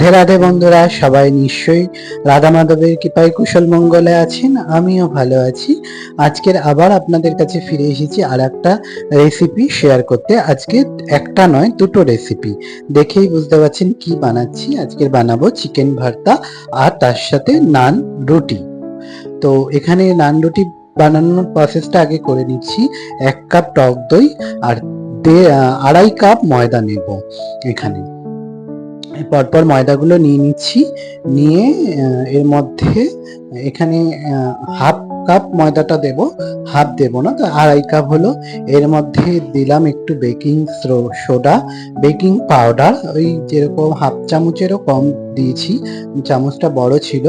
রাধে রাধে বন্ধুরা, সবাই নিশ্চয়ই রাধা মাধবের কৃপায় কুশল মঙ্গলে আছেন। আমিও ভালো আছি। আজকের আবার আপনাদের কাছে ফিরে এসেছি আর একটা রেসিপি শেয়ার করতে। আজকে একটা নয়, দুটো রেসিপি দেখেই বুঝতে পারছেন কি বানাচ্ছি। আজকে বানাবো চিকেন ভর্তা আর তার সাথে নান রুটি। তো এখানে নান রুটি বানানোর প্রসেসটা আগে করে নিচ্ছি। 1 কাপ টক দই আর 2.5 কাপ ময়দা নেব। এখানে পরপর ময়দাগুলো নিয়ে নিচ্ছি। নিয়ে এর মধ্যে এখানে হাফ কাপ ময়দাটা দেব, হাফ দেব না, তো 2.5 কাপ হলো। এর মধ্যে দিলাম একটু বেকিং সোডা, বেকিং পাউডার, ওই যেরকম হাফ চামচেরও কম দিয়েছি, চামচটা বড় ছিল।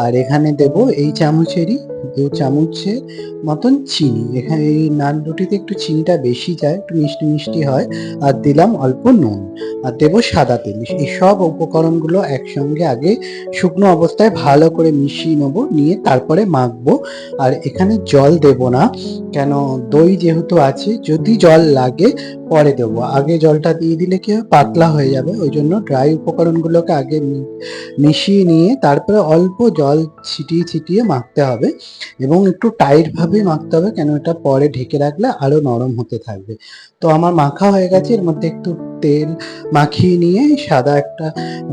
আর এখানে দেব এই চামচেরই 2 চামচের মতন চিনি। এখানে এই নান রুটিতে একটু চিনিটা বেশি যায়, একটু মিষ্টি মিষ্টি হয়। আর দিলাম অল্প নুন, আর দেবো সাদা তেল। এই সব উপকরণগুলো একসঙ্গে আগে শুকনো অবস্থায় ভালো করে মিশিয়ে নেবো, নিয়ে তারপরে মাখবো। আর এখানে জল দেব না, কেন দই যেহেতু আছে, যদি জল লাগে পরে দেবো। আগে জলটা দিয়ে দিলে কি হবে, পাতলা হয়ে যাবে। ওই জন্য ড্রাই উপকরণগুলোকে আগে মিশিয়ে নিয়ে তারপরে অল্প জল ছিটিয়ে ছিটিয়ে মাখতে হবে, এবং একটু টাইট ভাবে মাখতে হবে, কেন এটা পরে ঢেকে রাখলে আরো নরম হতে থাকবে। তো আমার মাখা হয়ে গেছে। এর মধ্যে একটু তেল মাখিয়ে নিয়ে সাদা একটা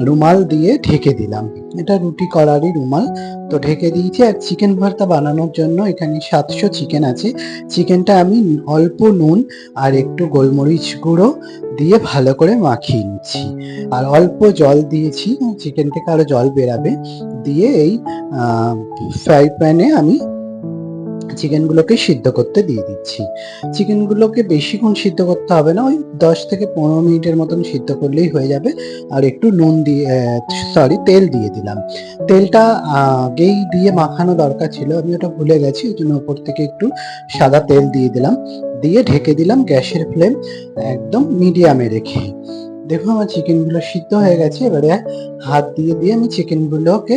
রুমাল দিয়ে ঢেকে দিলাম। এটা রুটি করারই রুমাল। তো ঢেকে দিয়েছি। আর চিকেন ভর্তা বানানোর জন্য এখানে 700 চিকেন আছে। চিকেনটা আমি অল্প নুন আর একটু গোলমরিচ গুঁড়ো দিয়ে ভালো করে মাখিয়ে নিচ্ছি। আর অল্প জল দিয়েছি, চিকেন থেকে আরো জল বেরাবে। দিয়ে এই ফ্রাই প্যানে আমি চিকেনগুলোকে সিদ্ধ করতে দিয়ে দিচ্ছি। চিকেনগুলোকে বেশিক্ষণ সিদ্ধ করতে হবে না, ওই 10 থেকে 15 মিনিটের মতন সিদ্ধ করলেই হয়ে যাবে। আর একটু নুন দিয়ে তেল দিয়ে দিলাম। তেলটা আগেই দিয়ে মাখানো দরকার ছিল, আমি ওটা ভুলে গেছি, ওই জন্য উপর থেকে একটু সাদা তেল দিয়ে দিলাম। দিয়ে ঢেকে দিলাম গ্যাসের ফ্লেম একদম মিডিয়ামে রেখে। দেখো আমার চিকেনগুলো সিদ্ধ হয়ে গেছে। এবারে হাত দিয়ে দিয়ে আমি চিকেনগুলোকে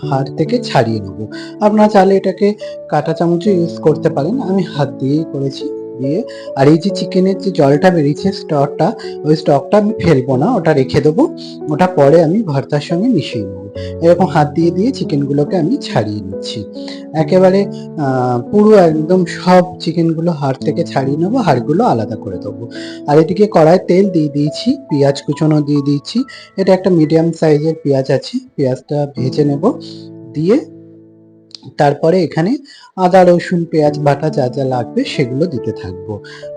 হাড় থেকে ছাড়িয়ে নেবো। আপনারা চাইলে এটাকে কাঁটা চামচও ইউজ করতে পারেন, আমি হাত দিয়েই করেছি। দিয়ে আর এই যে চিকেনের যে জলটা বেরিয়েছে, স্টকটা, ওই স্টকটা আমি ফেলবো না, ওটা রেখে দেবো। ওটা পরে আমি ভর্তার সঙ্গে মিশিয়ে নেবো। এরকম হাত দিয়ে দিয়ে চিকেনগুলোকে আমি ছাড়িয়ে নিচ্ছি একেবারে। পুরো একদম সব চিকেনগুলো হাড় থেকে ছাড়িয়ে নেবো, হাড়গুলো আলাদা করে দেবো। আর এদিকে কড়াই তেল দিয়ে দিয়েছি, পেঁয়াজ কুচনো দিয়ে দিচ্ছি। এটা একটা মিডিয়াম সাইজের পেঁয়াজ আছে, পেঁয়াজটা ভেজে নেব। দিয়ে তারপরে এখানে আদা রসুন পেঁয়াজ বাটা যা যা লাগবে সেগুলো দিতে থাকবো।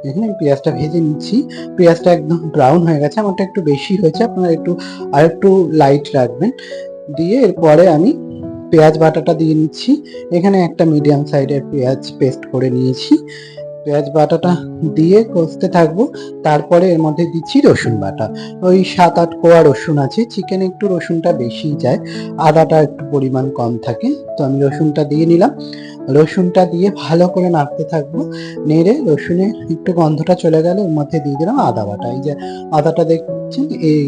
এখানে পেঁয়াজটা ভেজে নিচ্ছি। পেঁয়াজটা একদম ব্রাউন হয়ে গেছে, আমারটা একটু বেশি হয়েছে, আপনারা আর একটু লাইট রাখবেন। দিয়ে এরপরে আমি পেঁয়াজ বাটাটা দিয়ে নিচ্ছি। এখানে একটা মিডিয়াম সাইজের পেঁয়াজ পেস্ট করে নিয়েছি। পেঁয়াজ বাটাটা দিয়ে কষতে থাকবো। তারপরে এর মধ্যে দিচ্ছি রসুন বাটা, ওই 7-8 কোয়া রসুন আছে। চিকেনে একটু রসুনটা বেশি যায়, আদাটা একটু পরিমাণ কম থাকে। তো আমি রসুনটা দিয়ে নিলাম। রসুনটা দিয়ে ভালো করে নাড়তে থাকবো। নেড়ে রসুনের একটু গন্ধটা চলে গেলে ওর মধ্যে দিয়ে দিলাম আদা বাটা। এই যে আদাটা দেখছেন, এই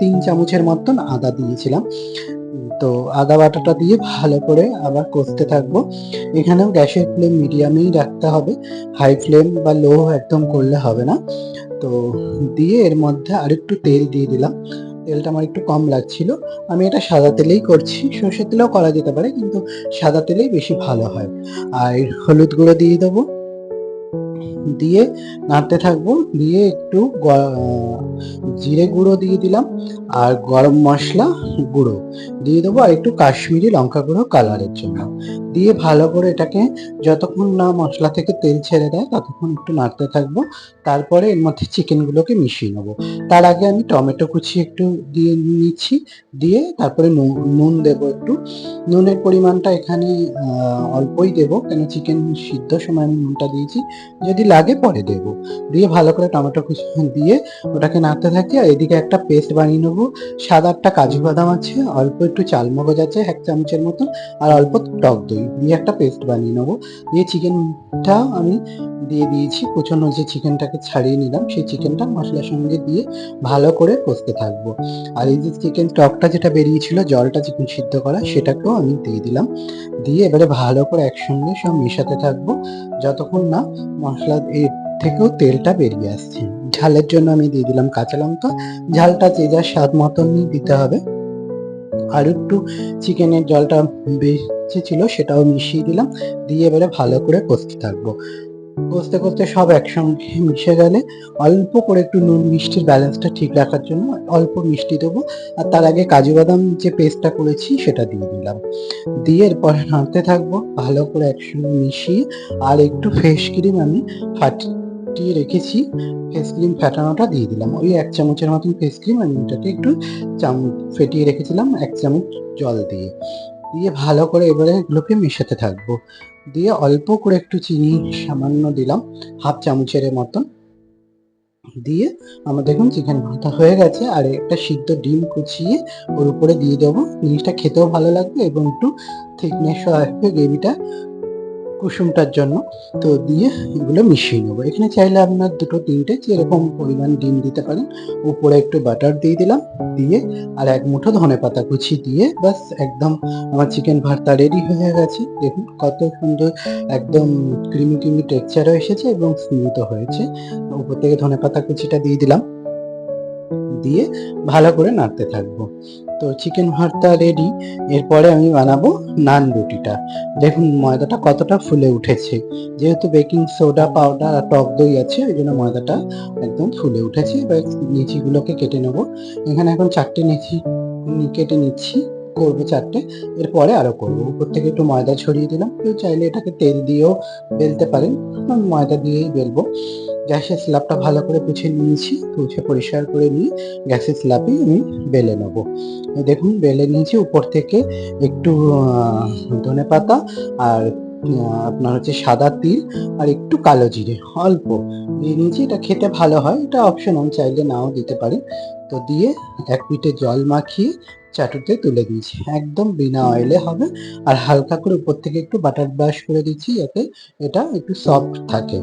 3 চামচের মতন আদা দিয়েছিলাম। তো আদা বাটাটা দিয়ে ভালো করে আবার কষতে থাকবো। এখানেও গ্যাসের ফ্লেম মিডিয়ামেই রাখতে হবে, হাই ফ্লেম বা লো একদম করলে হবে না। তো দিয়ে এর মধ্যে আরেকটু তেল দিয়ে দিলাম। তেলটা আমার একটু কম লাগছিল, আমি এটা সাদা তেলেই করছি। সর্ষের তেলেও করা যেতে পারে, কিন্তু সাদা তেলেই বেশি ভালো হয়। আর হলুদ গুঁড়ো দিয়ে দেবো, দিয়ে নাড়তে থাকবো। দিয়ে একটু জিরে গুঁড়ো দিয়ে দিলাম, আর গরম মশলা গুঁড়ো দিয়ে দেবো, আর একটু কাশ্মীরি লঙ্কা গুঁড়ো কালারের জন্য। দিয়ে ভালো করে এটাকে যতক্ষণ না মশলা থেকে তেল ছেড়ে দেয় ততক্ষণ একটু নাড়তে থাকবো। তারপরে এর মধ্যে চিকেনগুলোকে মিশিয়ে নেবো। তার আগে আমি টমেটো কুচি একটু দিয়ে নিচ্ছি। দিয়ে তারপরে নুন দেবো একটু। নুনের পরিমাণটা এখানে অল্পই দেবো, কেন চিকেন সিদ্ধ সময় আমি নুনটা দিয়েছি, যদি লাগে পরে দেবো। দিয়ে ভালো করে টমেটো কুচি দিয়ে ওটাকে নাড়তে থাকি। আর এদিকে একটা পেস্ট বানিয়ে নেবো। 7-8টা কাজু বাদাম আছে, অল্প একটু চালমগজ আছে 1 চামচের মতো, আর অল্প টক দই দিয়ে একটা পেস্ট বানিয়ে নেবো। দিয়ে চিকেনটা আমি দিয়ে দিয়েছি, কুচনো যে চিকেনটাকে ছাড়িয়ে নিলাম সেই চিকেনটা মশলার সঙ্গে দিয়ে ভালো করে কষতে থাকবো। আর এই যে চিকেন স্টকটা যেটা বেরিয়েছিল, জলটা চিকেন সিদ্ধ করা, সেটাকেও আমি দিয়ে দিলাম। দিয়ে এবারে ভালো করে একসঙ্গে সব মেশাতে থাকবো যতক্ষণ না মশলা এর থেকেও তেলটা বেরিয়ে আসছে। ঝালের জন্য আমি দিয়ে দিলাম কাঁচা লঙ্কা। ঝালটা যে যার স্বাদ মতনই দিতে হবে। আর একটু চিকেনের জলটা বেঁচে ছিল সেটাও মিশিয়ে দিলাম, দিয়ে এবারে ভালো করে কষতে থাকবো। কষতে কষতে সব একসঙ্গে মিশে গেলে অল্প করে একটু নুন মিষ্টির ব্যালেন্সটা ঠিক রাখার জন্য অল্প মিষ্টি দেবো, আর তার আগে কাজু বাদাম যে পেস্টটা করেছি সেটা দিয়ে দিলাম। দিয়ে এরপর নাড়তে থাকবো ভালো করে একসঙ্গে মিশিয়ে। আর একটু ফ্রেশ ক্রিম আমি ফাটিয়ে রেখেছি, ফেস ক্রিম ফেটানোটা দিয়ে দিলাম। ওই 1 চামচের মতন ফেস ক্রিম আমি এটাকে একটু ফেটিয়ে রেখেছিলাম 1 চামচ জল দিয়ে। দিয়ে ভালো করে এবারে এগুলোকে মেশাতে থাকবো। দিয়ে অল্প করে একটু চিনি সামান্য দিলাম, 1/2 চামচের মতন। দিয়ে আমার দেখুন চিকেন ভর্তা হয়ে গেছে। আর একটা সিদ্ধ ডিম কুচিয়ে ওর উপরে দিয়ে দেবো। জিনিসটা খেতেও ভালো লাগবে এবং একটু থিকনেসও আসবে গ্রেভিটা কুসুমটার জন্য। তো দিয়ে এগুলো মিশিয়ে নেবো। এখানে চাইলে আপনার 2-3টে যেরকম পরিমাণ ডিম দিতে পারেন। উপরে একটু বাটার দিয়ে দিলাম, দিয়ে আর 1 মুঠো ধনেপাতা কুচি দিয়ে ব্যাস একদম আমার চিকেন ভর্তা রেডি হয়ে গেছে। দেখুন কত সুন্দর একদম ক্রিমি ক্রিমি টেক্সচারও এসেছে এবং স্মুথও হয়েছে। উপর থেকে ধনেপাতা কুচিটা দিয়ে দিলাম, দিয়ে ভালো করে নাড়তে থাকবো। তো চিকেন ভর্তা রেডি। এরপরে আমি বানাবো নান রুটিটা। দেখুন ময়দাটা কতটা ফুলে উঠেছে। যেহেতু বেকিং সোডা পাউডার আর টক দই আছে ওই জন্য ময়দাটা একদম ফুলে উঠেছে। এবার লিচিগুলোকে কেটে নেব। এখানে এখন 4টে লিচি কেটে নিচ্ছি, করবো 4টে। এরপরে আরো করবো। উপর থেকে একটু ময়দা ছড়িয়ে দিলাম। কেউ চাইলে এটাকে তেল দিয়েও বেলতে পারেন, আমি ময়দা দিয়েই বেলবো। গ্যাসের স্ল্যাবটা ভালো করে মুছে নিয়েছি, মুছে পরিষ্কার করে নিয়ে গ্যাসের স্ল্যাবে আমি বেলে নেব। দেখুন বেলে নিয়েছি। উপর থেকে একটু ধনেপাতা আর আপনার হচ্ছে সাদা তিল আর একটু কালো জিরে অল্প দিয়ে নিয়েছি। এটা খেতে ভালো হয়, এটা অপশনাল, চাইলে নাও দিতে পারেন। তো দিয়ে 1 পিঠে জল মাখিয়ে চাটুতে তুলে দিয়েছি। একদম বিনা অয়েলে হবে। আর হালকা করে উপর থেকে একটু বাটার ব্রাশ করে দিচ্ছি যাতে এটা একটু সফট থাকে।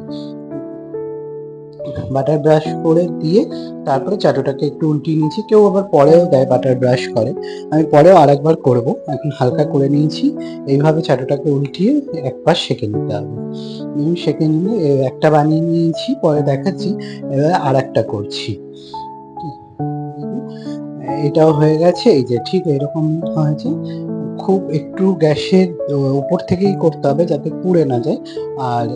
বাটার ব্রাশ করে দিয়ে তারপরে চাটুটাকে একটু উল্টিয়ে নিয়েছি। কেউ আবার পরেও দেয় বাটার ব্রাশ করে, আমি পরেও আরেকবার করব। এখন হালকা করে নিয়েছি। এইভাবে চাটুটাকে উল্টিয়ে এক পাশ সেঁকে নিতে হবে। সেঁকে নিয়ে একটা বানিয়ে নিয়েছি, পরে দেখাচ্ছি। এবার আর একটা করছি। এটাও হয়ে গেছে। এই যে ঠিক এরকম হয়েছে। খুব একটু গ্যাসের উপর থেকেই করতে হবে যাতে পুড়ে না যায়।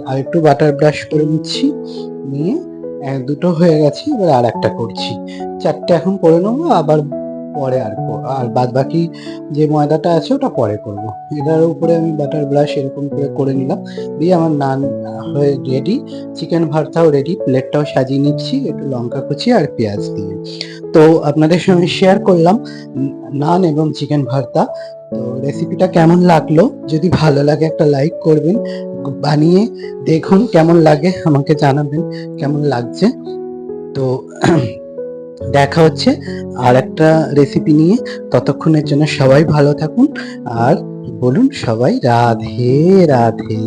আর একটু বাটার ব্রাশ করে নিচ্ছি, নিয়ে দুটো হয়ে গেছে। এবার আর একটা করছি। 4টে এখন করে নেবো, আবার পরে আর বাদ বাকি যে ময়দাটা আছে ওটা পরে করব। এটার উপরে আমি বাটার ব্রাশ এরকম করে নিলাম। দিয়ে আমার নান হয়ে রেডি, চিকেন ভর্তাও রেডি। প্লেটটাও সাজিয়ে নিচ্ছি একটু লঙ্কা কুচি আর পেঁয়াজ দিয়ে। তো আপনাদের সঙ্গে শেয়ার করলাম নান এবং চিকেন ভর্তা। তো রেসিপিটা কেমন লাগলো, যদি ভালো লাগে একটা লাইক করবেন, বানিয়ে দেখুন কেমন লাগে, আমাকে জানাবেন কেমন লাগছে। তো দেখা হচ্ছে আর একটা রেসিপি নিয়ে। ততক্ষণের জন্য সবাই ভালো থাকুন আর বলুন সবাই রাধে রাধে।